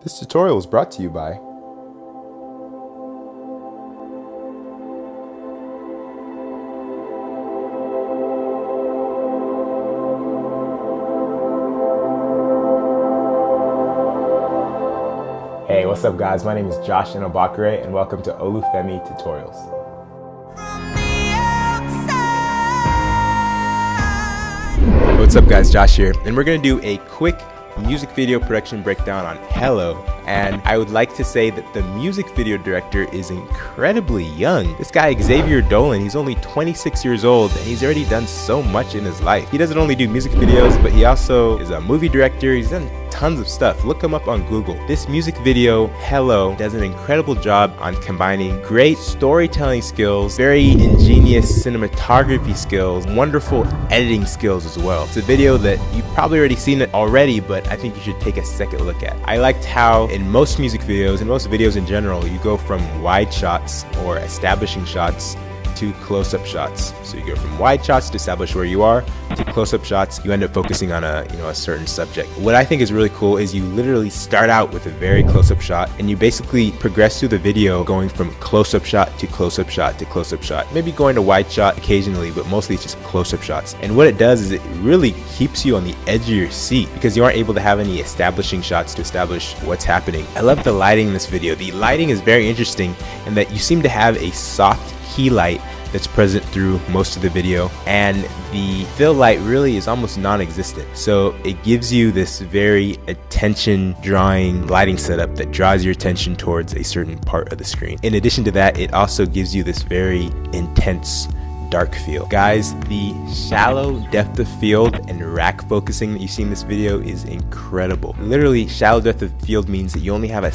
This tutorial is brought to you by Hey, what's up guys? My name is Josh Inobakare and welcome to Olufemi Tutorials. What's up guys, Josh here, and we're going to do a quick music video production breakdown on Hello. And I would like to say that the music video director is incredibly young. This guy Xavier Dolan, he's only 26 years old and he's already done so much in his life. He doesn't only do music videos, but he also is a movie director. He's done tons of stuff. Look him up on Google. This music video, Hello, does an incredible job on combining great storytelling skills, very ingenious cinematography skills, wonderful editing skills as well. It's a video that you've probably already seen it already, but I think you should take a second look at. I liked how in most music videos, and most videos in general, you go from wide shots or establishing shots to close-up shots. So you go from wide shots to establish where you are to close-up shots. You end up focusing on a certain subject. What I think is really cool is you literally start out with a very close-up shot and you basically progress through the video going from close-up shot to close-up shot to close-up shot. Maybe going to wide shot occasionally, but mostly it's just close-up shots. And what it does is it really keeps you on the edge of your seat because you aren't able to have any establishing shots to establish what's happening. I love the lighting in this video. The lighting is very interesting in that you seem to have a soft key light that's present through most of the video, and the fill light really is almost non-existent. So it gives you this very attention drawing lighting setup that draws your attention towards a certain part of the screen. In addition to that, it also gives you this very intense dark feel. Guys, the shallow depth of field and rack focusing that you see in this video is incredible. Literally, shallow depth of field means that you only have a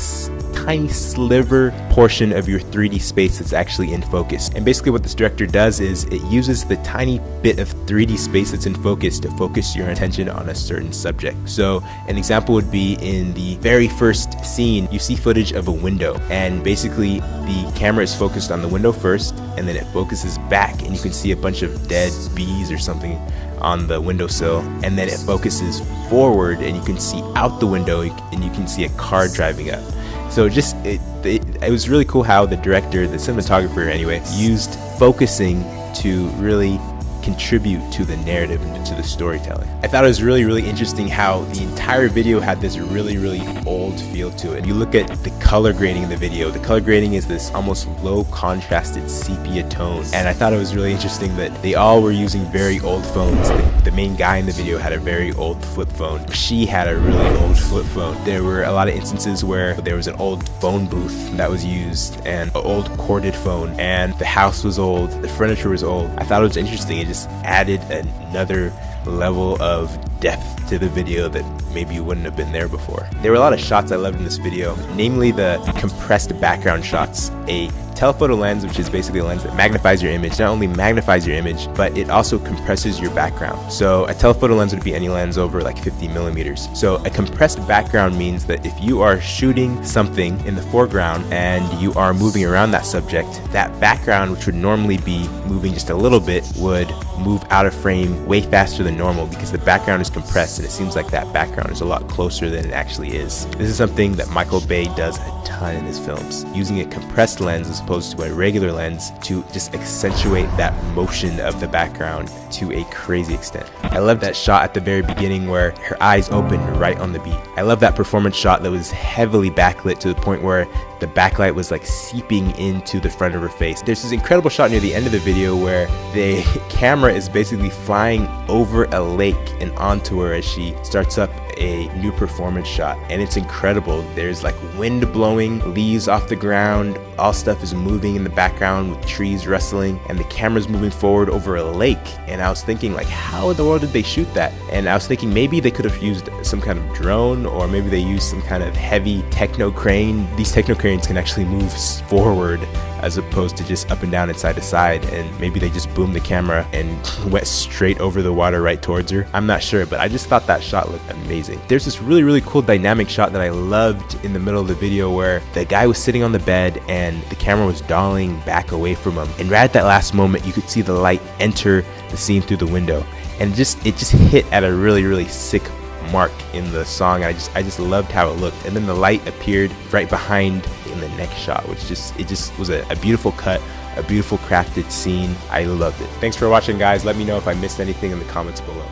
tiny sliver portion of your 3D space that's actually in focus. And basically what this director does is it uses the tiny bit of 3D space that's in focus to focus your attention on a certain subject. So an example would be in the very first scene, you see footage of a window, and basically the camera is focused on the window first, and then it focuses back and you can see a bunch of dead bees or something on the windowsill, and then it focuses forward and you can see out the window and you can see a car driving up. So it was really cool how the director, the cinematographer anyway, used focusing to really contribute to the narrative and to the storytelling. I thought it was really interesting how the entire video had this really old feel to it. You look at the color grading in the video. The color grading is this almost low contrasted sepia tone, and I thought it was really interesting that they all were using very old phones. The main guy in the video had a very old flip phone. She had a really old flip phone. There were a lot of instances where there was an old phone booth that was used and an old corded phone, and the house was old, the furniture was old. I thought it was interesting. It just added another level of depth to the video that maybe wouldn't have been there before. There were a lot of shots I loved in this video, namely the compressed background shots. A telephoto lens, which is basically a lens that magnifies your image, not only magnifies your image, but it also compresses your background. So a telephoto lens would be any lens over like 50 millimeters. So a compressed background means that if you are shooting something in the foreground and you are moving around that subject, that background, which would normally be moving just a little bit, would move out of frame way faster than normal because the background is compressed and it seems like that background is a lot closer than it actually is. This is something that Michael Bay does a ton in his films, using a compressed lens as opposed to a regular lens to just accentuate that motion of the background to a crazy extent. I love that shot at the very beginning where her eyes open right on the beat. I love that performance shot that was heavily backlit to the point where the backlight was like seeping into the front of her face. There's this incredible shot near the end of the video where the camera is basically flying over a lake and onto her as she starts up a new performance shot, and it's incredible. There's like wind blowing, leaves off the ground, all stuff is moving in the background with trees rustling, and the camera's moving forward over a lake. And I was thinking, like, how in the world did they shoot that? And I was thinking maybe they could have used some kind of drone, or maybe they used some kind of heavy techno crane. These techno cranes can actually move forward as opposed to just up and down and side to side, and maybe they just boomed the camera and went straight over the water right towards her. I'm not sure, but I just thought that shot looked amazing. There's this really cool dynamic shot that I loved in the middle of the video where the guy was sitting on the bed and the camera was dollying back away from him, and right at that last moment you could see the light enter the scene through the window, and it just hit at a really sick mark in the song. I just loved how it looked. And then the light appeared right behind in the next shot, which it just was a beautiful cut, a beautiful crafted scene. I loved it. Thanks for watching, guys. Let me know if I missed anything in the comments below.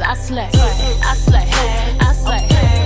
I slay, I slay, I slay.